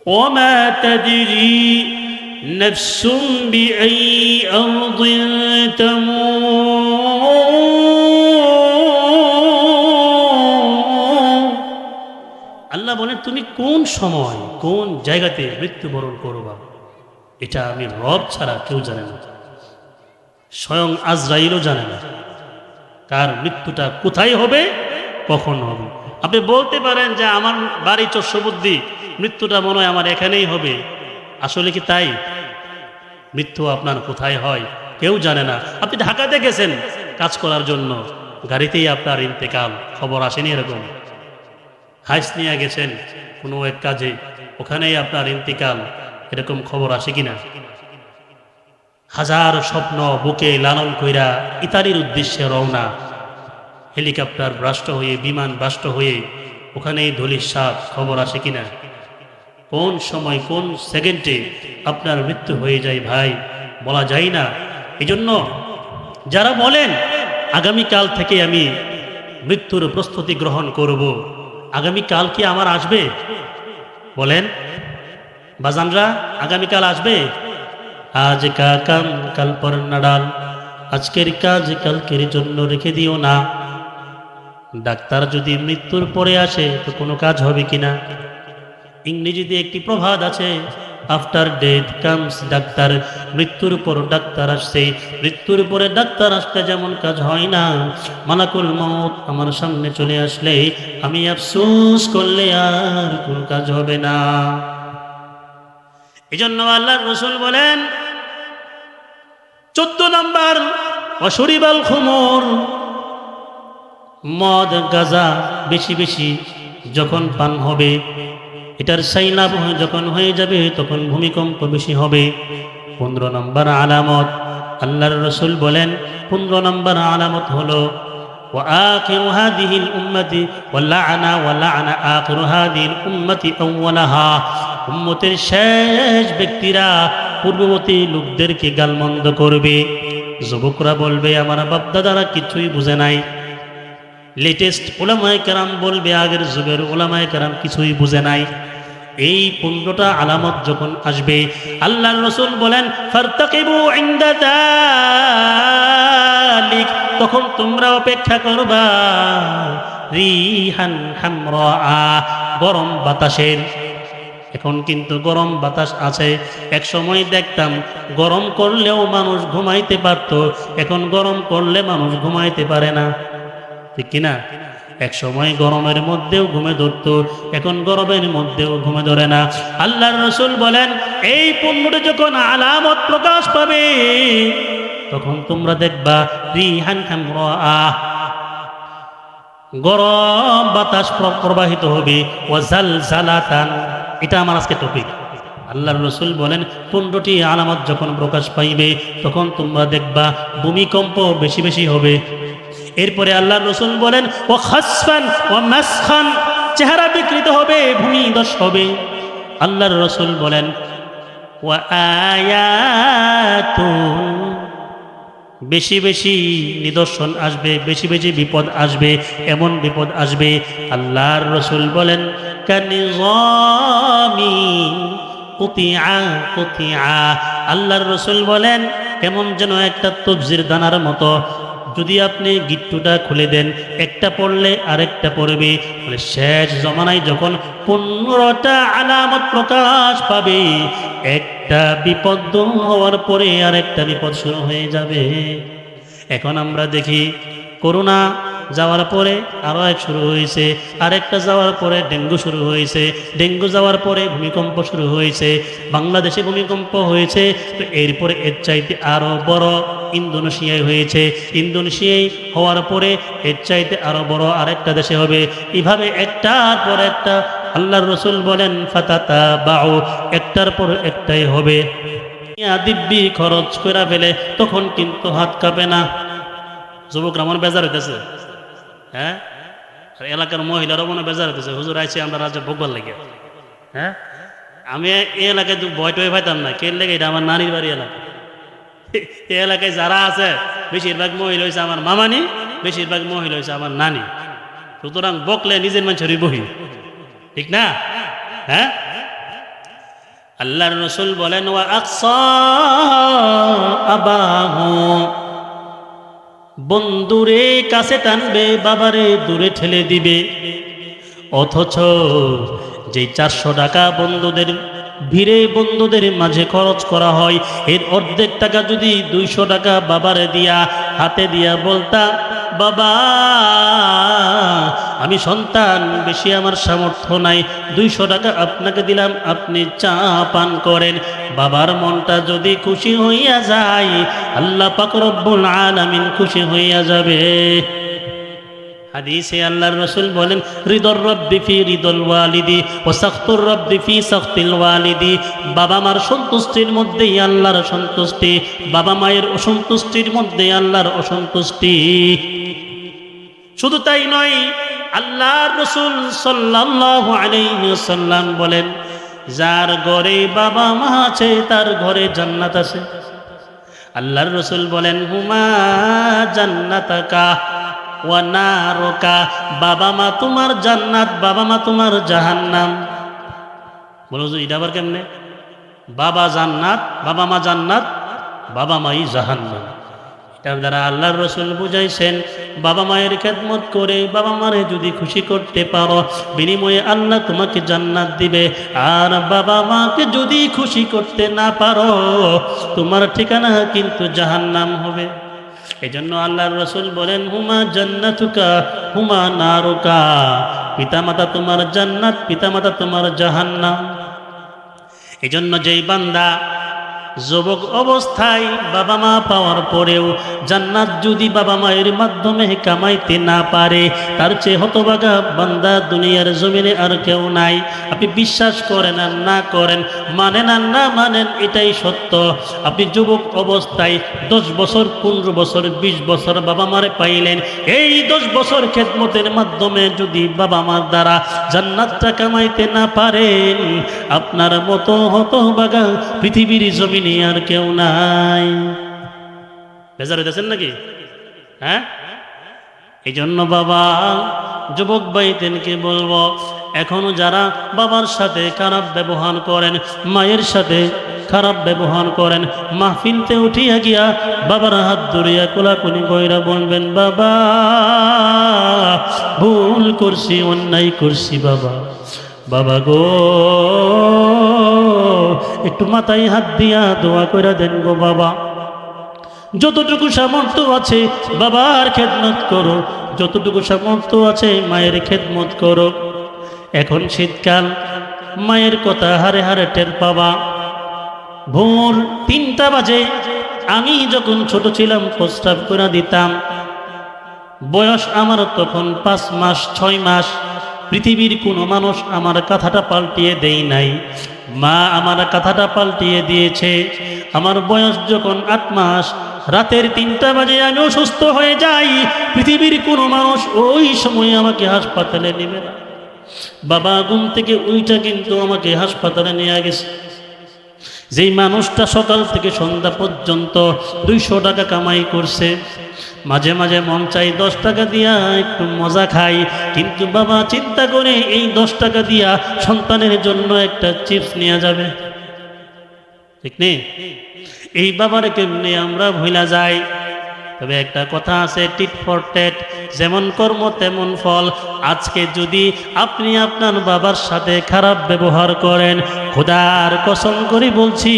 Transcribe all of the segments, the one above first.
وما تدري نفس بأي أرض تموت আল্লাহ বলেন তুমি কোন সময় কোন জায়গাতে মৃত্যুবরণ করবা এটা আমি রব ছাড়া কেউ জানে না, স্বয়ং আজরাইলও জানে না কার মৃত্যুটা কোথায় হবে কখন হবে। আপনি বলতে পারেন যে আমার বাড়ি চর্ষবুদ্ধি, মৃত্যুটা মনে হয় আমার এখানেই হবে, আসলে কি তাই? মৃত্যু আপনার কোথায় হয় কেউ জানে না। আপনি ঢাকাতে গেছেন কাজ করার জন্য, গাড়িতেই আপনার ইন্তেকাল, খবর আসেনি এরকম? হাইস নিয়ে গেছেন কোনো এক কাজে, ওখানেই আপনার ইন্তেকাল, এরকম খবর আসে কিনা? হাজার স্বপ্ন বুকে লালন কইরা ইতালির উদ্দেশ্যে রওনা, হেলিকপ্টার ব্রাস্ট হয়ে বিমান ব্রাস্ট হয়ে ওখানেই ধূলিসাৎ, খবর আসে কিনা? কোন সময় কোন সেকেন্ডে আপনার মৃত্যু হয়ে যায় ভাই বলা যায় না। এজন্য যারা বলেন আগামীকাল থেকে আমি মৃত্যুর প্রস্তুতি গ্রহণ করব, আগামীকাল কি আমার আসবে? বলেন বাজানরা, আগামীকাল আসবে? আজ কা কাম কাল পর নাডাল, আজকের কাজ কালকের জন্য রেখে দিও না। ডাক্তার যদি মৃত্যুর পরে আসে তো কোনো কাজ হবে কিনা? ইংরেজিতে একটি প্রবাদ আছে, আফটার ডেথ কামস ডাক্তার, মৃত্যুর পর ডাক্তার আসছে। মৃত্যুর পরে ডাক্তার আসতে যেমন কাজ হয় না, মালাকুল মউত আমার সামনে চলে আসলে আমি আফসোস করলে আর কোনো কাজ হবে না। এজন্য আল্লাহর রাসূল বলেন 14 নম্বর অশরিবাল খুমর, মদ গাঁজা বেশি বেশি যখন পান হবে, এটার সাইলাব যখন হয়ে যাবে তখন ভূমিকম্প বেশি হবে। 15 নম্বর আলামত আল্লাহর রাসূল বলেন, 15 নম্বর আলামত হলো ওয়া আখিরু হাদিহিল উম্মতি ওয়ালা'না ওয়ালা'না আখিরু হাদিহিল উম্মতি আউওয়ালাহা, উম্মতের শেষ ব্যক্তিরা পূর্ববর্তী লোকদেরকে গালমন্দ করবে। যুবকরা বলবে আমার বাপদাদারা কিছুই বুঝে নাই, লেটেস্ট ওলামায়ে কেরাম বলবে আগের যুগের ওলামায়ে কেরাম কিছুই বুঝে নাই। এই 15টা আলামত যখন আসবে আল্লাহর রাসূল বলেন ফারতাকিবু ইনদা যালিক, তখন তোমরা অপেক্ষা করবা রিহান হামরা, গরম বাতাসের। এখন কিন্তু গরম বাতাস আছে, এক সময় দেখতাম গরম করলেও মানুষ ঘুমাইতে পারত, এখন গরম করলে মানুষ ঘুমাইতে পারে না, ঠিক কিনা? এক সময় গরমের মধ্যেও ঘুমে ধরত, এখন গরমের মধ্যেও ঘুমে ধরে না। আল্লাহর রাসূল বলেন এই 15টা যখন আলামত প্রকাশ পাবে তখন তোমরা দেখবা রিহান হামরা, গরম বাতাস প্রবাহিত হবে, ওয়াজালজালাতান। এটা আমার আজকে টপিক। আল্লাহর রাসূল বলেন 15টি আলামত যখন প্রকাশ পাইবে তখন তোমরা দেখবা ভূমিকম্প বেশি বেশি হবে। এরপরে আল্লাহর রাসূল বলেন ওয়া খাসফান ওয়া মাসখান, চেহারা বিকৃত হবে, ভূমিধস হবে। আল্লাহর রাসূল বলেন ওয়া আয়াতুন, বেশি বেশি নিদর্শন আসবে, বেশি বেশি বিপদ আসবে, এমন বিপদ আসবে আল্লাহর রাসূল বলেন কানিজামি কুতিআ কুতিআ, আল্লাহর রাসূল বলেন কেমন যেন একটা তবজির দানার মতো, যদি আপনি গিট্টুটা খুলে দেন একটা পড়লে আরেকটা পড়বে। বলে শেষ জমানায় যখন 15টা আলামত প্রকাশ পাবে, একটা বিপদ দূর হওয়ার পরে আরেকটা বিপদ শুরু হয়ে যাবে। এখন আমরা দেখি করোনা যাওয়ার পরে আরো এক শুরু হয়েছে, আরেকটা যাওয়ার পরে ডেঙ্গু শুরু হয়েছে, ডেঙ্গু যাওয়ার পরে ভূমিকম্প শুরু হয়েছে, বাংলাদেশে ভূমিকম্প হয়েছে, তো এরপরে এর চাইতে আরো বড় ইন্দোনেশিয়ায় হয়েছে, ইন্দোনেশিয়ায় হওয়ার পরে এর চাইতে আরো বড় আরেকটা দেশে হবে, এভাবে একটার পর একটা। আল্লাহর রাসূল বলেন ফাতাতাবাউ, একটার পর একটাই হবে। দিব্যি খরচ করে ফেলে তখন কিন্তু হাত কাঁপে না। যুবকরা মনে বেজার হইতেছে, হ্যাঁ, আর এলাকার মহিলারও মনে বেজার হইতেছে, হুজুর আইছে আমরা রাজ্যে ভোগবার লাগে। হ্যাঁ, আমি এই এলাকায় ভয় টয় পাইতাম না, কে লেগে এটা আমার নানির বাড়ি এলাকা। এই এলাকায় যারা আছে বেশিরভাগ মহিলা হয়েছে আমার মামানি, বেশিরভাগ মহিলা হয়েছে আমার নানি, সুতরাং বকলে নিজের মানুষেরই বহি, ঠিক না? হ্যাঁ, আল্লাহর রাসূল বলেন ওয়া আকসা আবাহু, বন্ধুরে কাছে টানবে, বাবারে দূরে ঠেলে দিবে। অথচ যে 400 টাকা বন্ধুদের ভিড়ে বন্ধুদের মাঝে খরচ করা হয়, এর অর্ধেক টাকা যদি 200 টাকা বাবারে দিয়া হাতে দিয়া বলতা, বাবা আমি সন্তান, বেশি আমার সামর্থ্য নাই, 200 টাকা আপনাকে দিলাম, আপনি চা পান করেন, বাবার মনটা যদি খুশি হইয়া যায়, আল্লাহ পাক রব্বুল আলামিন খুশি হইয়া যাবে। হাদিসে আল্লাহর রাসূল বলেন রিদর রব্বি ফি রিদল ওয়ালিদি ওয়া সাখতুর রব্বি ফি সাখতিল ওয়ালিদি, বাবা মার সন্তুষ্টির মধ্যেই আল্লাহর সন্তুষ্টি, বাবা মায়ের অসন্তুষ্টির মধ্যে আল্লাহর অসন্তুষ্টি। শুধু তাই নয়, আল্লাহর রাসূল সাল্লাল্লাহু আলাইহি ওয়াসাল্লাম বলেন যার ঘরে বাবা মা আছে তার ঘরে জান্নাত আছে। আল্লাহর রাসূল বলেন হুমা জান্নাতাকা ওয়া নারুকা, বাবা মা তোমার জান্নাত, বাবা মা তোমার জাহান্নাম। বলো যে এটা আবার কেমনে? বাবা জান্নাত, বাবা মা জান্নাত, বাবা মাই জাহান্নাম। এটার দ্বারা আল্লাহর রাসূল বুঝাইছেন বাবা মায়ের খেদমত করে বাবা মারে যদি খুশি করতে পারো, বিনিময়ে আল্লাহ তোমাকে জান্নাত দিবে। আর বাবা মাকে যদি খুশি করতে না পারো, তোমার ঠিকানা কিন্তু জাহান্নাম হবে। এজন্য আল্লাহর রাসূল বলেন হুমা জান্নাতুকা হুমা নারুকা, পিতামাতা তোমার জান্নাত, পিতামাতা তোমার জাহান্নাম। এজন্য যেই বান্দা যুবক অবস্থায় বাবা মা পাওয়ার পরেও জান্নাত যদি বাবা মায়ের মাধ্যমে কামাইতে না পারে, তার চেয়ে হতভাগা বান্দা দুনিয়ার জমিনে আর কেউ নাই। আপনি বিশ্বাস করেন আর না করেন, মানেন আর না মানেন, এটাই সত্য। আপনি যুবক অবস্থায় 10 বছর 15 বছর 20 বছর বাবা মারে পাইলেন, এই 10 বছর খেদমতের মাধ্যমে যদি বাবা মার দ্বারা জান্নাতটা কামাইতে না পারেন, আপনার মতো হতভাগা পৃথিবীর জমিনে আর কেউ নাই। বেজার হইতেছেন নাকি? হ্যাঁ, এই জন্য বাবা যুবক ভাইদেরকে বলবো, এখনো যারা বাবার সাথে খারাপ ব্যবহার করেন, মায়ের সাথে খারাপ ব্যবহার করেন, মাহফিলতে উঠিয়া গিয়া বাবার হাত ধরিয়া কোলাকুলি কইরা বলবেন বাবা ভুল করছি, অন্যায় করছি বাবা, বাবা গো একটু মাথায় হাত দিয়া দোয়া করে দেন গো বাবা। যতটুকু সামর্থ্য আছে বাবার খেদমত করো, যতটুকু সামর্থ্য আছে মায়ের খেদমত করো। এখন শীতকাল, মায়ের কথা হারে হারে টের পাবা। ভোর 3টা বাজে আমি যখন ছোট ছিলাম প্রস্রাব করে দিতাম, বয়স আমার তখন 5 মাস 6 মাস। পৃথিবীর কোনো মানুষ আমার কথাটা পাল্টিয়ে দেই নাই, মা আমার কথাটা পাল্টিয়ে দিয়েছে। আমার বয়স যখন 8 মাস, রাতের 3টা বাজে আমি অসুস্থ হয়ে যাই, পৃথিবীর কোনো মানুষ ওই সময় আমাকে হাসপাতালে নেবে না। বাবা ঘুম থেকে উইটা কিন্তু আমাকে হাসপাতালে নিয়ে গেছে। যেই মানুষটা সকাল থেকে সন্ধ্যা পর্যন্ত 200 টাকা কামাই করছে, মাঝে মাঝে মন চাই 10 টাকা দিয়া একটু মজা খাই, কিন্তু বাবা চিন্তা করে এই 10 টাকা দিয়া সন্তানের জন্য একটা চিপস নিয়ে যাবে, ঠিক নেই? এই বাবার কেমনে আমরা ভুলা যাই। তবে একটা কথা আছে, টিট ফর টেট, যেমন কর্ম তেমন ফল। আজকে যদি আপনি আপনার বাবার সাথে খারাপ ব্যবহার করেন, খোদার কসম করে বলছি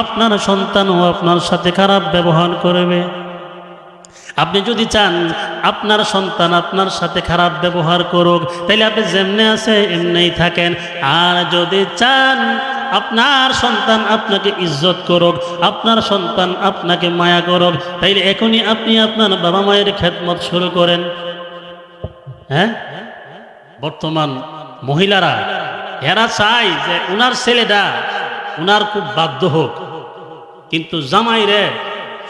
আপনার সন্তানও আপনার সাথে খারাপ ব্যবহার করবে। আপনি যদি চান আপনার সন্তান আপনার সাথে খারাপ ব্যবহার করুক, তাইলে আপনি যেমনে আছে এমনিই থাকেন। আর যদি চান আপনার সন্তান আপনাকে ইজ্জত করুক, আপনার সন্তান আপনাকে মায়া করুক, তাইলে এখনই আপনি আপনার বাবা মায়ের খেদমত শুরু করেন। হ্যাঁ, বর্তমান মহিলারা এরা চায় যে উনার ছেলেটা উনার খুব বাধ্য হোক, কিন্তু জামাইরে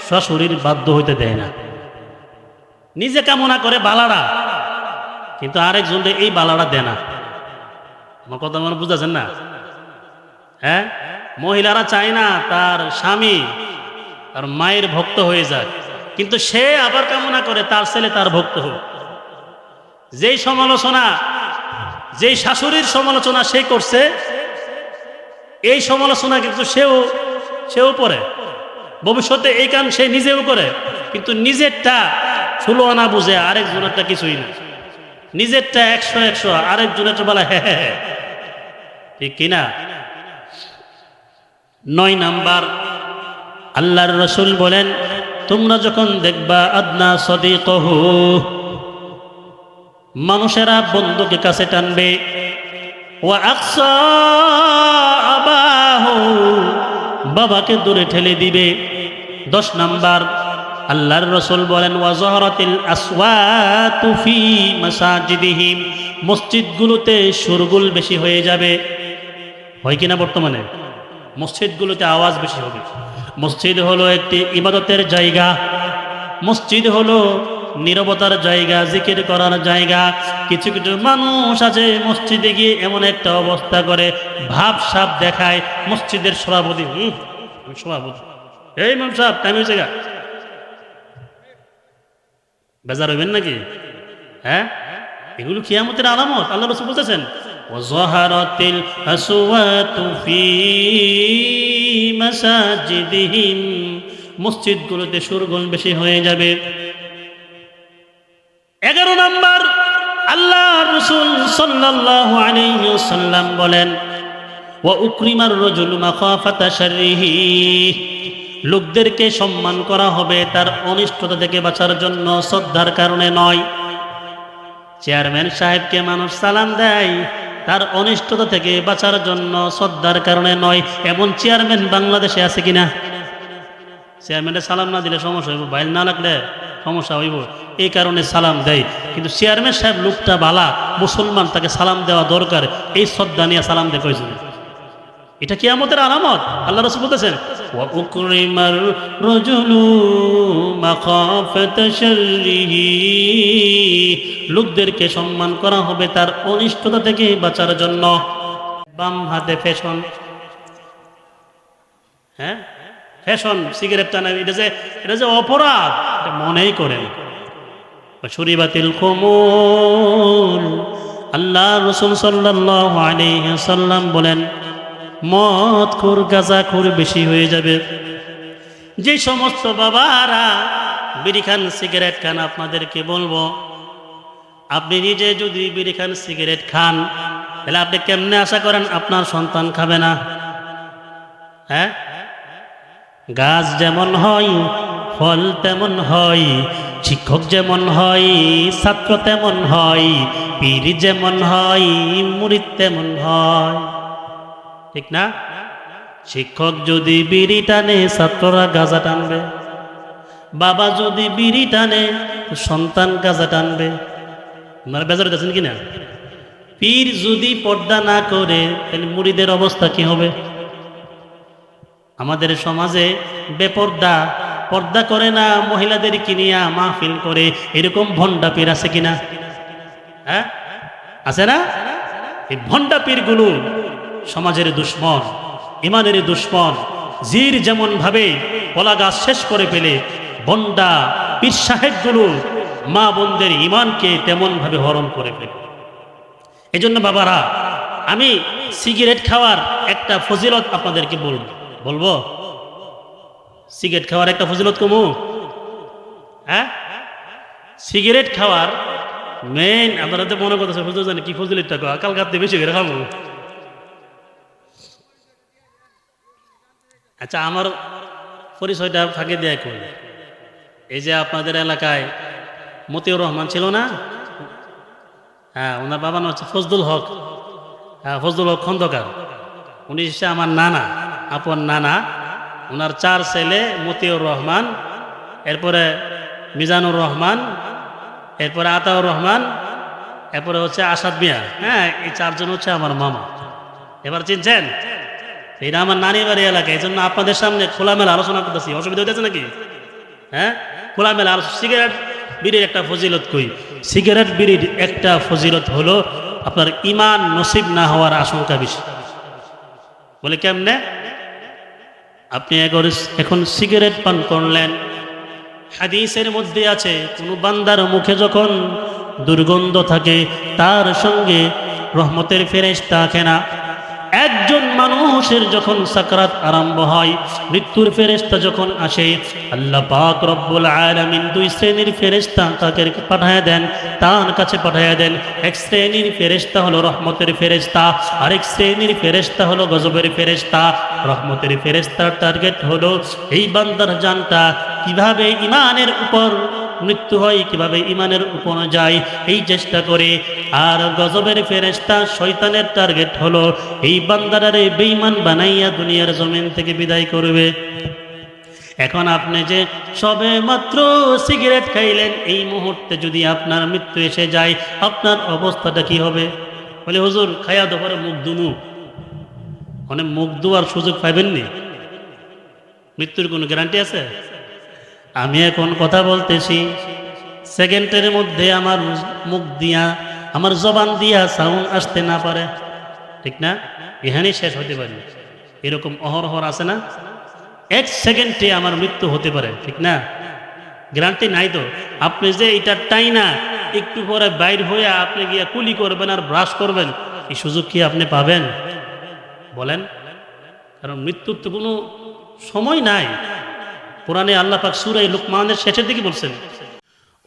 শাশুড়ির বাধ্য হইতে দেয় না। নিজে কামনা করে বালাড়া, কিন্তু আরেকজনকে এই বালাড়া দেয় না। আমার কথা মনে বুঝাচ্ছেন না? হ্যাঁ, মহিলারা চায় না তার স্বামী তার মায়ের ভক্ত হয়ে যায়, কিন্তু সে আবার কামনা করে তার ছেলে তার ভক্ত হোক। যেই সমালোচনা, যেই শাশুড়ির সমালোচনা সে করছে, এই সমালোচনা কিন্তু সেও পড়ে, ভবিষ্যতে এই কাম সে নিজেও করে, কিন্তু নিজেরটা 16 আনা বুঝে, আরেকজনেরটা কিছুই না। নিজেরটা 100 আরেকজনেরটা বলা হ্যাঁ, ঠিক কিনা? 9 নাম্বার, আল্লাহর রাসূল বলেন, তোমরা যখন দেখবা আদনা সদিকহু, মানুষেরা বন্ধুকে কাছে টানবে, ওয়া আকসা আবাহু, বাবাকে দূরে ঠেলে দিবে। 10 নাম্বার, আল্লাহর রাসূল বলেন, ওয়া যাহরাতিল আসওয়াতু ফি মাসাজিদিহিম, মসজিদগুলোতে শোরগোল বেশি হয়ে যাবে। হয় কিনা? বর্তমানে মসজিদগুলোতে আওয়াজ বেশি হবে। মসজিদ হলো একটি ইবাদতের জায়গা, মসজিদ হলো নীরবতার জায়গা, জিকির করার জায়গা। কিছু কিছু মানুষ আছে মসজিদে গিয়ে এমন একটা অবস্থা করে, ভাব সাপ দেখায়, মসজিদের সভাপতি, সভাপতি, এই ইমাম সাহেব টাইম হয়েছে গা, বেজার হইবেন নাকি? হ্যাঁ, এগুলো কিয়ামতের আলামত। আল্লাহ রাসূল বলতেছেন, ওয়াযাহারাতিল আসওয়াতু ফি মাসাজিদিহিম, মসজিদগুলোতে শোরগোল বেশি হয়ে যাবে। 11 নাম্বার, আল্লাহর রাসূল সাল্লাল্লাহু আলাইহি ওয়াসাল্লাম বলেন, ওয়া উকরিমার রাজুলু মাখাফাতা শাররিহি, লোকদেরকে সম্মান করা হবে তার অনিষ্টতা থেকে বাঁচার জন্য, শ্রদ্ধার কারণে নয়। চেয়ারম্যান সাহেবকে মানুষ সালাম দেয় তার অনিষ্টতা থেকে বাঁচার জন্য, শ্রদ্ধার কারণে নয়। এমন চেয়ারম্যান বাংলাদেশে আছে কিনা? চেয়ারম্যানের সালাম না দিলে সমস্যা হইব, বাইল না লাগলে সমস্যা হইব, এই কারণে সালাম দেয়। কিন্তু চেয়ারম্যান সাহেব লোকটা বালা, মুসলমান, তাকে সালাম দেওয়া দরকার, এই শ্রদ্ধা নিয়ে সালাম দেয় কয়জন? এটা কিয়ামতের আলামত। আল্লাহ রাসূল বলতেছেন, ওয়া উকরিমার রাজুলু মাখাফাতা শাররিহি, লোকদেরকে সম্মান করা হবে তার অনিষ্টতা থেকে বাঁচার জন্য। বাম হাতে ফ্যাশন, হ্যাঁ ফ্যাশন, সিগারেট টানা, এটা যে অপরাধ, এটা মনেই করেন। শুরিবাতিল খুমুর, আল্লাহ রাসূল সাল্লাল্লাহু আলাইহি ওয়াসাল্লাম বলেন, মদখোর গাঁজাখোর বেশি হয়ে যাবে। যে সমস্ত বাবারা বিড়ি খান, সিগারেট খান, আপনাদেরকে বলবো, আপনি নিজে যদি বিড়ি খান, সিগারেট খান, তাহলে আপনি কেমনে আশা করেন আপনার সন্তান খাবে না? হ্যাঁ, গাছ যেমন হয় ফল তেমন হয়, শিক্ষক যেমন হয় ছাত্র তেমন হয়, পীর যেমন হয় মুরিদ তেমন হয়, ঠিক না? শিক্ষক যদি বিড়ি টানে, ছাত্ররা গাঁজা টানবে। বাবা যদি বিড়ি টানে, সন্তান গাঁজা টানবে। আপনারা বেজার আছেন কিনা? পীর যদি পর্দা না করে, তাহলে মুরিদের অবস্থা কি হবে? আমাদের সমাজে বেপর্দা, পর্দা করে না, মহিলাদের কিনিয়া মাহফিল করে, এরকম ভণ্ডা পীর আছে কিনা? হ্যাঁ, আছে না? এই ভণ্ডা পীরগুলো সমাজের দুশ্মন, ইমানের দুশ্মন। জির যেমন ভাবে কলা গাছ শেষ করে ফেলে, ভণ্ডা পীর সাহেবগুলো মা বোনদের ইমানকে তেমন ভাবে হরণ করে ফেলে। এই জন্য বাবারা, আমি সিগারেট খাওয়ার একটা ফজিলত আপনাদেরকে বলবো। সিগারেট খাওয়ার একটা ফজিলত কমু, হ্যাঁ, সিগারেট খাওয়ার মেইন, আপনারা তো মনে করতেছে হুজুর জানে কি ফজিলতটা, কাল রাতে বেশি করে খাবো। আচ্ছা, আমার পরিচয়টা ফাঁকে দেয় কই? এই যে আপনাদের এলাকায় মতিউর রহমান ছিল না? হ্যাঁ, ওনার বাবার নাম হচ্ছে ফজলুল হক। হ্যাঁ, ফজলুল হক খন্দকার। উনি হচ্ছে আমার নানা, আপন নানা। ওনার 4 ছেলে, মতিউর রহমান, এরপরে মিজানুর রহমান, এরপরে আতাউর রহমান, এরপরে হচ্ছে আসাদ মিয়া। হ্যাঁ, এই 4 জন হচ্ছে আমার মামা। এবার চিনছেন? এটা আমার নানির বাড়ি এলাকা। এই জন্য আপনাদের সামনে খোলামেলা আলোচনা করতেছি, অসুবিধা হইতেছে নাকি? হ্যাঁ, খোলামেলা আলোচনা। সিগারেট বিড়ির একটা ফজিলত কই। সিগারেট বিড়ির একটা ফজিলত হলো আপনার ঈমান নসিব না হওয়ার আশঙ্কা বেশি। বলে কেমনে? আপনি এখন সিগারেট পান করলেন, হাদিসের মধ্যে আছে কোন বান্দার মুখে যখন দুর্গন্ধ থাকে, তার সঙ্গে রহমতের ফেরেশতা থাকে না। একজন মানুষের যখন সাকরাত আরম্ভ হয়, মৃত্যুর ফেরেশতা যখন আসে, আল্লাহ পাক রব্বুল আলামিন দুই শ্রেণীর ফেরেশতা তাকে পাঠায় দেন, তার কাছে পাঠায় দেন। এক শ্রেণীর ফেরেশতা হলো রহমতের ফেরেশতা, আরেক শ্রেণীর ফেরেশতা হলো গজবের ফেরেশতা। রহমতের ফেরেশতার টার্গেট হলো এই বান্দার জানটা কিভাবে ঈমানের উপর মৃত্যু হয়, কিভাবে ঈমানের উপর যায় এই চেষ্টা করে। আর গজবের ফেরেশতা শয়তানের টার্গেট হলো এই বান্দারে বেঈমান বানাইয়া দুনিয়ার জমিন থেকে বিদায় করবে। এখন আপনি যে সবে মাত্র সিগারেট খাইলেন, এই মুহূর্তে যদি আপনার মৃত্যু এসে যায়, আপনার অবস্থাটা কি হবে? বলে হুজুর খাইয়া দোপরে মুখ দুমু, মানে মুখ দুয়ার সুযোগ পাইবেননি, মৃত্যুর কোনো গ্যারান্টি আছে? আমি এখন কথা বলতেছি, সেকেন্ডের মধ্যে আমার মুখ দিয়া, আমার জবান দিয়া সাউন্ড আসতে না পারে, ঠিক না? এখানেই শেষ হতে পারে। এরকম অহরহর আছে না? এক সেকেন্ডে আমার মৃত্যু হতে পারে, ঠিক না? গ্যারান্টি নাই তো। আপনি যে এটা টাই না একটু পরে বাইর হয়ে আপনি গিয়ে কুলি করবেন আর ব্রাশ করবেন, এই সুযোগ কি আপনি পাবেন? বলেন। কারণ মৃত্যুর তো কোনো সময় নাই। কোরআনে আল্লাহ পাক সূরা লুকমানের শেষের দিকে বলছেন,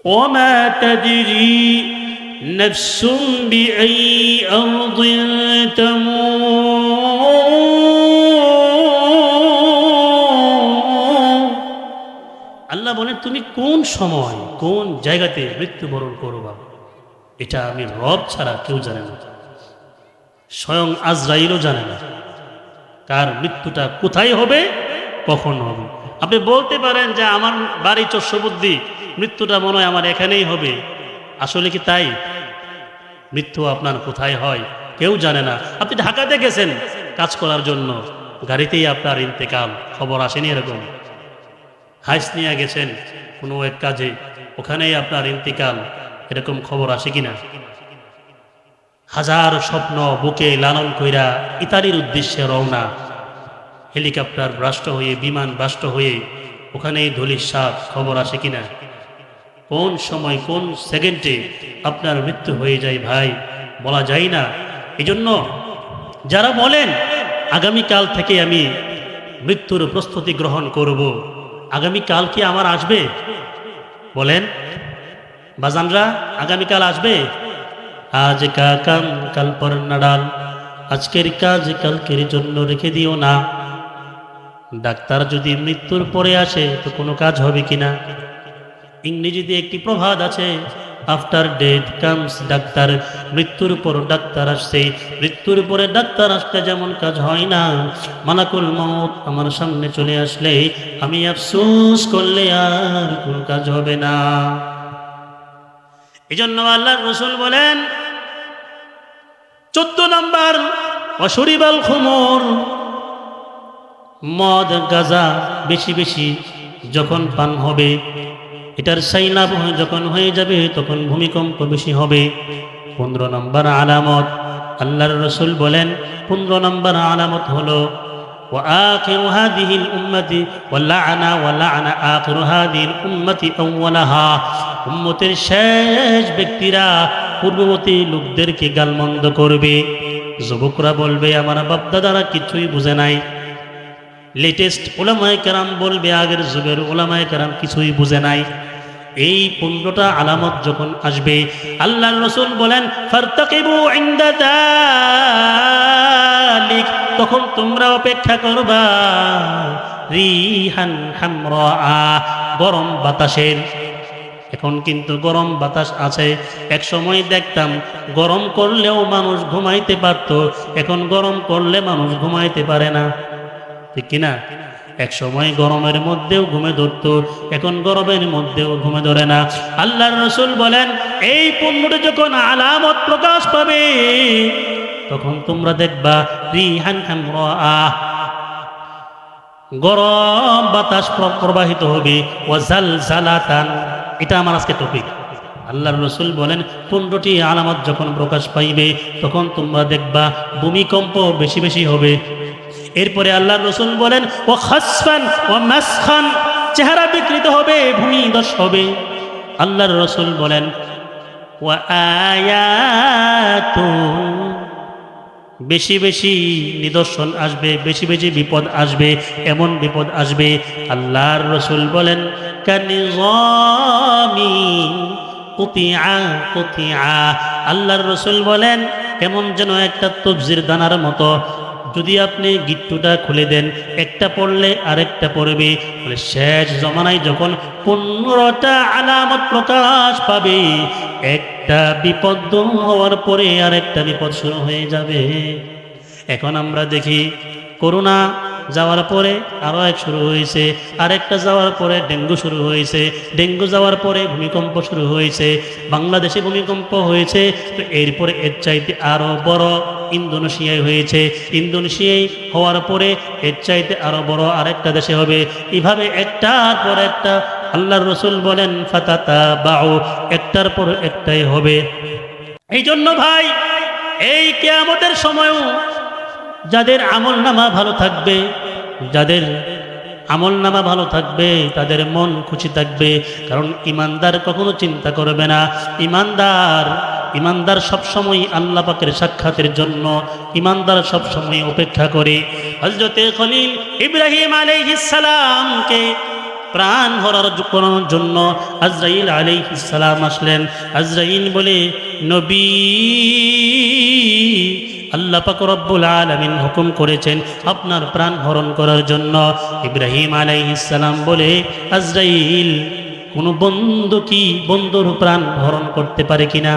ওমা তাদরি নাফসুম বিআই আরদিন তামুত। আল্লাহ বলেন তুমি কোন সময় কোন জায়গাতে মৃত্যুবরণ করবা, এটা আমি রব ছাড়া কেউ জানে না, স্বয়ং আজরাইলও জানে না কার মৃত্যুটা কোথায় হবে, কখন হবে। আপনি বলতে পারেন যে আমার বাড়ি চর্ষবুদ্ধি, মৃত্যুটা মনে হয় আমার এখানেই হবে। আসলে কি তাই? মৃত্যু আপনার কোথায় হয় কেউ জানে না। আপনি ঢাকাতে গেছেন কাজ করার জন্য, গাড়িতেই আপনার ইন্তেকাল, খবর আসেনি এরকম? হাইস নিয়ে গেছেন কোনো এক কাজে, ওখানেই আপনার ইন্তেকাল, এরকম খবর আসে কিনা? হাজার স্বপ্ন বুকে লালন কইরা ইতালির উদ্দেশ্যে রওনা, হেলিকপ্টার ব্রাস্ট হয়ে, বিমান ব্রাস্ট হয়ে ওখানেই ধূলিসাৎ, খবর আসে কিনা? কোন সময় কোন সেকেন্ডে আপনার মৃত্যু হয়ে যায় ভাই, বলা যায় না। এই জন্য যারা বলেন আগামীকাল থেকে আমি মৃত্যুর প্রস্তুতি গ্রহণ করব, আগামীকাল কি আমার আসবে? বলেন বাজানরা, আগামীকাল আসবে? আজ কা কাম কাল পর নাডাল, আজকের কাজ কালকের জন্য রেখে দিও না। ডাক্তার যদি মৃত্যুর পরে আসে তো কোনো কাজ হবে কিনা? ইংরেজিতে একটি প্রবাদ আছে, আফটার ডেথ কামস ডাক্তার। মৃত্যুর পর ডাক্তার আসছে। মৃত্যুর পরে ডাক্তার আসতে যেমন কাজ হয় না, মালাকুল মউত আমার সামনে চলে আসলে আমি আফসোস করলে আর কোনো কাজ হবে না। এজন্য আল্লাহর রাসূল বলেন 14 নম্বর, ওয়াশরিবাল খুমুর, মদ গাঁজা বেশি বেশি যখন পান হবে, এটার সাইলাব যখন হয়ে যাবে তখন ভূমিকম্প বেশি হবে। 15 নম্বর আলামত, আল্লাহর রাসূল বলেন 15 নম্বর আলামত হলো ওয়া আখিরু হাদিহিল উম্মতি ওয়া লা'না আখিরু হাদিহিল উম্মতি আউওয়ালাহা। উম্মতের শেষ ব্যক্তিরা পূর্ববর্তী লোকদেরকে গালমন্দ করবে। যুবকরা বলবে আমার বাপদাদারা কিছুই বুঝে নাই। লেটেস্ট উলামায়ে কেরাম বলবে আগের যুগের উলামায়ে কেরাম কিছুই বুঝে নাই। এই 15টা আলামত যখন আসবে, আল্লাহর রাসূল বলেন ফারতাকিবু ইনদা যালিক, তখন তোমরা অপেক্ষা করবা রিহান হামরা, গরম বাতাসের। এখন কিন্তু গরম বাতাস আছে। এক সময় দেখতাম গরম করলেও মানুষ ঘুমাইতে পারত, এখন গরম করলে মানুষ ঘুমাইতে পারে না, ঠিক কিনা? এক সময় গরমের মধ্যেও ঘুমে ধরত, এখন গরমের মধ্যেও ঘুমে ধরে না। আল্লাহর রাসূল বলেন এই 15টা যখন আলামত প্রকাশ পাবে তখন তোমরা দেখবা রিহান হামরা, গরম বাতাস প্রবাহিত হবে, ওয়া জালজালাতান। এটা আমার আজকে টপিক। আল্লাহর রাসূল বলেন 15টি আলামত যখন প্রকাশ পাইবে তখন তোমরা দেখবা ভূমিকম্প বেশি বেশি হবে। এরপরে আল্লাহর রাসূল বলেন ও খাসফান ও মাসখান, চেহারা বিকৃত হবে, ভূমিধস হবে। আল্লাহর রাসূল বলেন ওয়া আয়াতুন বেশি বেশি নিদর্শন আসবে, বেশি বেশি বিপদ আসবে, এমন বিপদ আসবে আল্লাহর রাসূল বলেন কানিজামিন কুতিআ কুতিআ। আল্লাহর রাসূল বলেন কেমন যেন একটা তবজির দানার মতো, যদি আপনি গিট্টুটা খুলে দেন একটা পড়লে আরেকটা পড়বে। বলে শেষ জমানায় যখন 15টা আলামত প্রকাশ পাবে, একটা বিপদ দূর হওয়ার পরে আরেকটা বিপদ শুরু হয়ে যাবে। এখন আমরা দেখি করোনা যাওয়ার পরে আরও এক শুরু হয়েছে, আরেকটা যাওয়ার পরে ডেঙ্গু শুরু হয়েছে, ডেঙ্গু যাওয়ার পরে ভূমিকম্প শুরু হয়েছে, বাংলাদেশে ভূমিকম্প হয়েছে, তো এরপরে এর চাইতে আরও বড় ইন্দোনেশিয়ায় হয়েছে, ইন্দোনেশিয়ায় হওয়ার পরে এর চাইতে আরও বড় আরেকটা দেশে হবে। এভাবে একটার পর একটা আল্লাহর রাসূল বলেন ফাতাতা বাউ, একটার পর একটাই হবে। এই জন্য ভাই এই কিয়ামতের সময়ও যাদের আমলনামা ভালো থাকবে, যাদের আমলনামা ভালো থাকবে তাদের মন খুশি থাকবে, কারণ ইমানদার কখনো চিন্তা করবে না। ইমানদার সবসময় আল্লাহ পাকের সাক্ষাতের জন্য ইমানদার সবসময় অপেক্ষা করে। হযরতে খলিল ইব্রাহিম আলাইহিস সালামকে প্রাণ হরানোর জন্য আজরাইল আলাইহিস সালাম আসলেন। আজরাইল বলে নবী, আল্লাহ পাক রব্বুল আলামিন হুকুম করেছেন আপনার প্রাণ হরণ করার জন্য। ইব্রাহিম আলাইহিস সালাম বলে আজরাইল কোন বন্ধু কি বন্ধুর প্রাণ হরণ করতে পারে কিনা?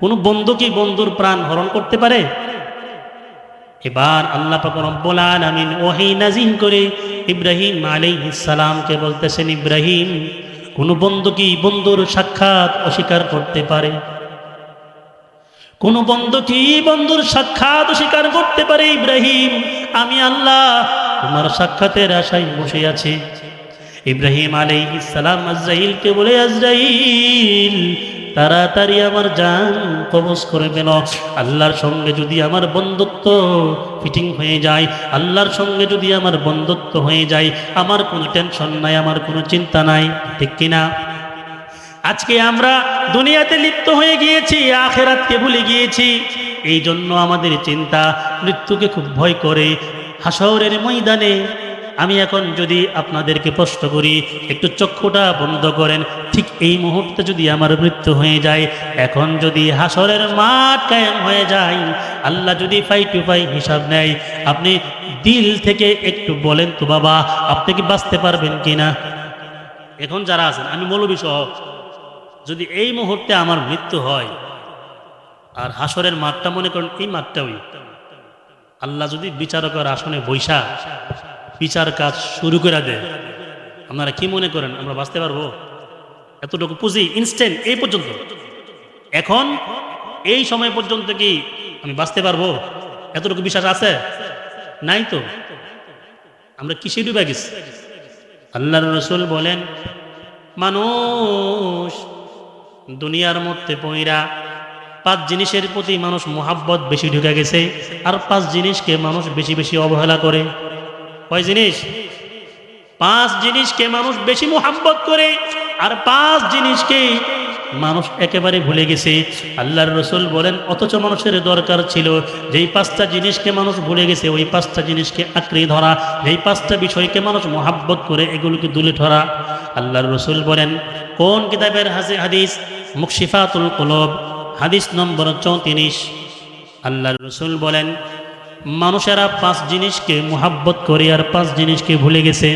কোন বন্ধু কি বন্ধুর প্রাণ হরণ করতে পারে? এবার আল্লাহ পাক রব্বুল আলামিন ওহী নাযিল করে ইব্রাহিম আলাইহিস সালামকে বলতেছেন, ইব্রাহিম কোন বন্ধু কি বন্ধুর সাক্ষাৎ অস্বীকার করতে পারে? কোন বন্ধু কি বন্ধুর সাক্ষাৎ অস্বীকার করতে পারে? ইব্রাহিম আমি আল্লাহ তোমার সাক্ষাতের আশায় বসে আছি। ইব্রাহিম আলাইহিস সালাম আজরাইলকে বলে, আজরাইল তাড়াতাড়ি আমার জান কবজ করে ফেলো। আল্লাহর সঙ্গে যদি আমার বন্ধুত্ব ফিটিং হয়ে যায়, আল্লাহর সঙ্গে যদি আমার বন্ধুত্ব হয়ে যায়, আমার কোনো টেনশন নাই, আমার কোনো চিন্তা নাই, ঠিক কিনা? আজকে আমরা দুনিয়াতে লিপ্ত হয়ে গিয়েছি, আখিরাতকে ভুলে গিয়েছি। এই জন্য আমাদের চিন্তা মৃত্যুকে খুব ভয় করে। হাসরের ময়দানে আমি এখন যদি আপনাদেরকে প্রশ্ন করি, একটু চক্ষুটা বন্ধ করেন, ঠিক এই মুহূর্তে যদি আমার মৃত্যু হয়ে যায়, এখন যদি হাসরের মাঠ কায়েম হয়ে যায়, আল্লাহ যদি ফাই টু ফাই হিসাব নেয়, আপনি দিল থেকে একটু বলেন তো বাবা, আপনি কি বাঁচতে পারবেন কিনা? এখন যারা আছেন, আমি মৌলবী সহ, যদি এই মুহূর্তে আমার মৃত্যু হয় আর হাসরের মাঠটা মনে করেন এই মাঠটাই, আল্লাহ যদি বিচারকের আসনে বৈশা বিচার কাজ শুরু করে দেয়, আপনারা কি মনে করেন আমরা বাঁচতে পারবো? এতটুকু পুঁজি ইনস্ট্যান্ট এই পর্যন্ত, এখন এই সময় পর্যন্ত কি আমি বাঁচতে পারবো? এতটুকু বিশ্বাস আছে? নাই তো। আমরা কিসে ডুবে গেছি? আল্লাহর রাসূল বলেন মানুষ দুনিয়ার মধ্যে পয়রা 5 জিনিসের প্রতি মানুষ মোহাব্বত বেশি ঢুকে গেছে, আর 5 জিনিসকে মানুষ বেশি বেশি অবহেলা করে। কয় জিনিস? 5 জিনিসকে মানুষ বেশি মোহাব্বত করে, আর 5 জিনিসকে মানুষ একেবারে ভুলে গেছে। আল্লাহর রাসূল বলেন অথচ মানুষের দরকার ছিল যেই 5টা জিনিসকে মানুষ ভুলে গেছে, ওই 5টা জিনিসকে আঁকড়ে ধরা, যেই 5টা বিষয়কে মানুষ মোহাব্বত করে এগুলোকে দুলে ধরা। আল্লাহর রাসূল বলেন কোন কিতাবের হাদিস? মুকশিফাতুল কুলুব হাদিস নম্বর 34। আল্লাহর রাসূল বলেন মানুষেরা 5 জিনিসকে মোহাব্বত করে আর 5 জিনিসকে ভুলে গেছে।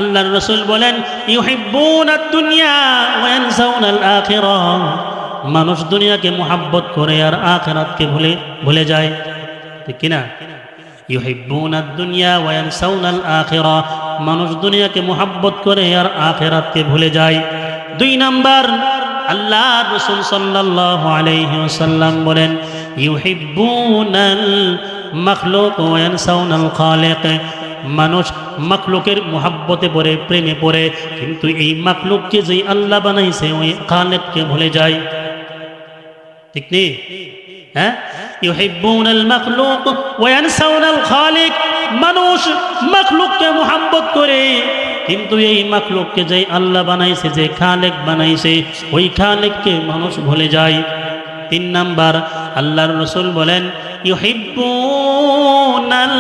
আল্লাহর রাসূল বলেন ইউহিব্বুনাদ দুনিয়া ওয়া ইয়ানসাউনাল আখিরাহ, মানুষ দুনিয়াকে মোহাব্বত করে আর আখিরাতকে ভুলে যায়, ঠিক কিনা? ইউহিব্বুনাদ দুনিয়া ওয়া ইয়ানসাউনাল আখিরাহ, মানুষ দুনিয়াকে মোহাব্বত করে আর আখিরাতকে ভুলে যায়। 2 নাম্বার আল্লাহর রাসূল সাল্লাল্লাহু আলাইহি ওয়াসাল্লাম বলেন ইউহিব্বুনাল মাখলুক ওয়া ইয়ানসাউনাল খালিক, মানুষ মাখলুকের মোহাব্বতে পড়ে, প্রেমে পড়ে, কিন্তু এই মাখলুককে যে আল্লাহ বানাইছে ওই খালিককে ভুলে যায়, ঠিক নেই? হ্যাঁ, ইউহিব্বুনাল মাখলুক ওয়া ইয়ানসাউনাল খালিক, মানুষ মাখলুককে মোহাব্বত করে কিন্তু এই মাখলুককে যে আল্লাহ বানাইছে, যে খালেক বানাইছে, ওই খালেককে মানুষ ভুলে যায়। তিন নাম্বার আল্লাহর রাসূল বলেন ইউহিব্বুনাল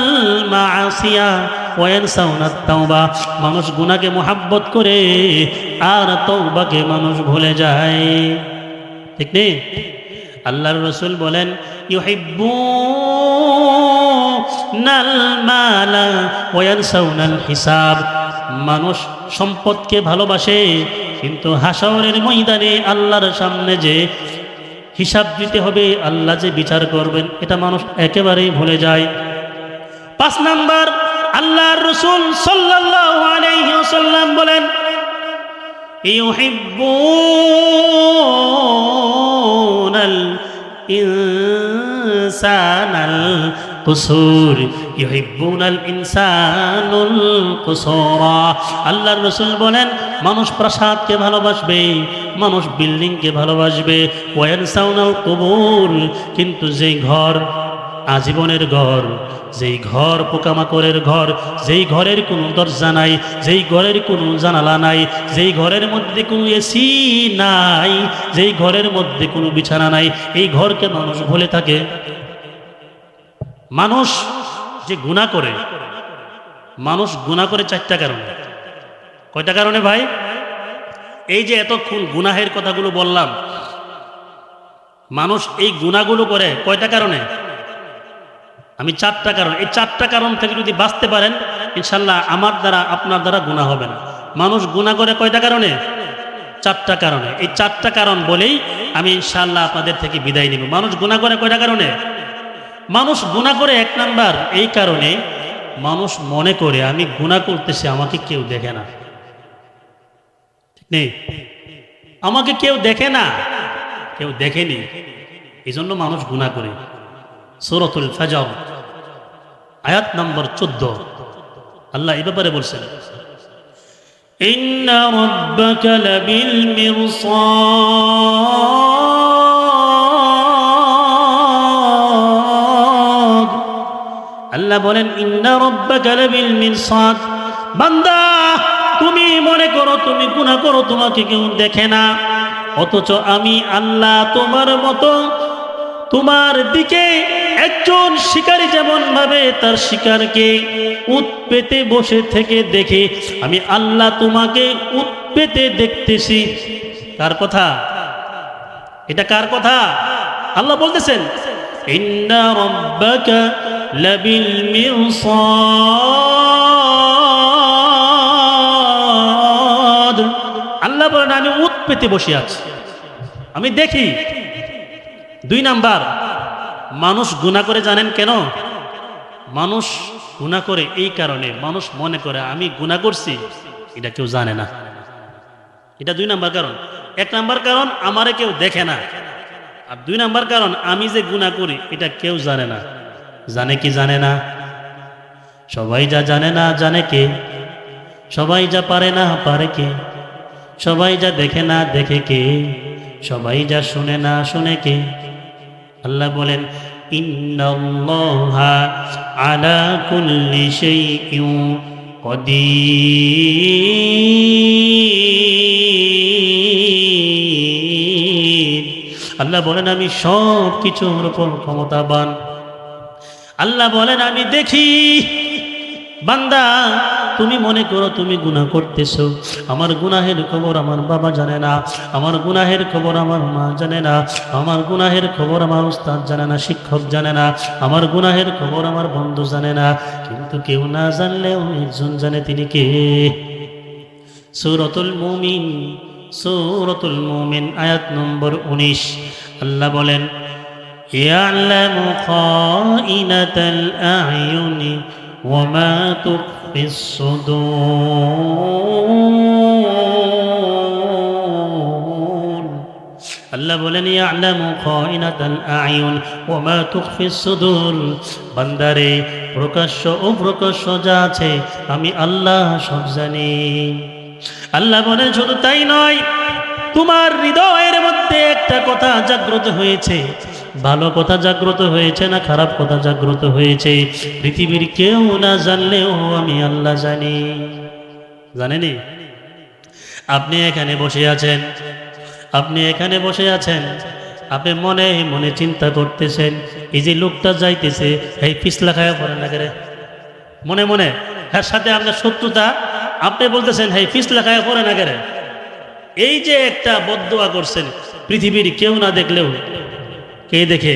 মাআসিয়া ওয়া ইয়ানসাউনাত তাওবা, মানুষ গুনাহকে মুহাব্বত করে আর তওবাকে মানুষ ভুলে যায়। ঠিক নেই? আল্লাহর রাসূল বলেন ইউহিব্বুনাল মালা ওয়া ইয়ানসাউনাল হিসাব, মানুষ সম্পদকে ভালোবাসে কিন্তু হাশরের ময়দানে আল্লাহর সামনে যে হিসাব দিতে হবে, আল্লাহ যে বিচার করবেন, এটা মানুষ একেবারেই ভুলে যায়। 5 নাম্বার আল্লাহর রাসূল সাল্লাল্লাহু আলাইহি ওয়াসাল্লাম বলেন ইউহিব্বুনাল ইনসানাল কুসুর ইউহিব্বুনাল ইনসানুল কুসুরা। আল্লাহর রাসূল বলেন মানুষ প্রাসাদকে ভালোবাসবে, মানুষ বিল্ডিংকে ভালোবাসবে, ওয়া ইয়ানসাউনাল কুবুর, কিন্তু যেই ঘর আজীবনের ঘর, যেই ঘর পোকামাকড়ের ঘর, যেই ঘরের কোনো দরজা নাই, যেই ঘরের কোনো জানালা নাই, যেই ঘরের মধ্যে কোনো এসি নাই, যেই ঘরের মধ্যে কোনো বিছানা নাই, এই ঘরকে মানুষ ভুলে থাকে। মানুষ যে গুনাহ করে, মানুষ গুনাহ করে 4টা কারণে। কয়টা কারণে ভাই? এই যে এতক্ষণ গুনাহের কথাগুলো বললাম, মানুষ এই গুনাহগুলো করে কয়টা কারণে? আমি 4টা কারণ, এই 4টা কারণ থেকে যদি বাঁচতে পারেন ইনশাল্লাহ আমার দ্বারা আপনার দ্বারা গুনাহ হবে না। মানুষ গুনাহ করে কয়টা কারণে? 4টা কারণে। এই 4টা কারণ বলেই আমি ইনশাল্লাহ আপনাদের থেকে বিদায় নিব। মানুষ গুনাহ করে কয়টা কারণে? মানুষ গুনাহ করে 1 নাম্বার এই কারণে, মানুষ মনে করে আমি গুনাহ করতেছি, আমাকে কেউ দেখে না। ঠিক নেই? আমাকে কেউ দেখে না, কেউ দেখেনি, এই জন্য মানুষ গুনাহ করে। সূরাতুল ফাজর আয়াত নম্বর 14 আল্লাহ এই ব্যাপারে বলছেন ইন্না রাব্বাকা লাবিল মিরসাদ। আল্লাহ বলেন ইন্না রাব্বাকা লাবিল মিরসাদ, বান্দা তুমি মনে করো তুমি গুনাহ করো, তোমাকে কেউ দেখে না, অথচ আমি আল্লাহ তোমার মতো তোমার দিকে একজন শিকারী যেমন ভাবে তার শিকারকে উট পেতে বসে থেকে দেখে, আমি আল্লাহ তোমাকে উট পেতে দেখতেছি। কার কথা এটা? কার কথা? আল্লাহ বলতেছেন ইন্না রাব্বাকা লাবিল মিরসাদ। আল্লাহ বলেন আমি উট পেতে বসে আছি, আমি দেখি। 2 নাম্বার মানুষ গুনাহ করে জানেন কেন? মানুষ গুনাহ করে এই কারণে, মানুষ মনে করে আমি গুনাহ করছি, এটা কেউ জানে না। এটা 2 নাম্বার কারণ। 1 নাম্বার কারণ আমারে কেউ দেখে না, আর 2 নাম্বার কারণ আমি যে গুনাহ করি এটা কেউ জানে না। জানে কি জানে না? সবাই যা জানে না জানে কে? সবাই যা পারে না পারে কে? সবাই যা দেখে না দেখে কে? সবাই যা শুনে না শুনে কে? আল্লাহ বলেন ইন্নাল্লাহা আলা কুল্লি শাইইন কাদির। আল্লাহ বলেন আমি সব কিছুর উপর ক্ষমতাবান। আল্লাহ বলেন আমি দেখি। বান্দা তুমি মনে করো তুমি গুনাহ করতেছো, আমার গুনাহের খবর আমার বাবা জানে না, আমার গুনাহের খবর আমার মা জানে না, আমার গুনাহের খবর আমার উস্তাদ জানে না, শিক্ষক জানে না, আমার গুনাহের খবর আমার বন্ধু জানে না, কিন্তু কেউ না জানলেও একজন জানে, তিনি কে? সূরাতুল মুমিন, সূরাতুল মুমিন আয়াত নম্বর 19 আল্লাহ বলেন ইয়ালামু খাইনাতাল আ'য়ুনি ওয়া মা তুখফিস সুদূর। আল্লাহ বলেন ইয়ালামু খাইনাতাল আ'য়ুন ওয়া মা তুখফিস সুদূর। বান্দারে প্রকাশ্য ও প্রকাশ্য যা আছে আমি আল্লাহ সব জানি। আল্লাহ বলেন শুধু তাই নয়, তোমার হৃদয়ের মধ্যে একটা কথা জাগ্রত হয়েছে, ভালো কথা জাগ্রত হয়েছে না খারাপ কথা জাগ্রত হয়েছে, পৃথিবীর কেউ না জানলেও আমি আল্লাহ জানি। জানেনি? আপনি এখানে বসে আছেন, আপনি এখানে বসে আছেন, আপনি মনে মনে চিন্তা করতেছেন এই যে লোকটা যাইতেছে এই পিছলা খায়া পড়ে না করে মনে মনে এর সাথে আপনার শত্রুতা, আপনি বলতেছেন এই পিছলা খায়া পড়ে না করে। এই যে একটা বদদোয়া করছেন পৃথিবীর কেউ না দেখলেও কে দেখে?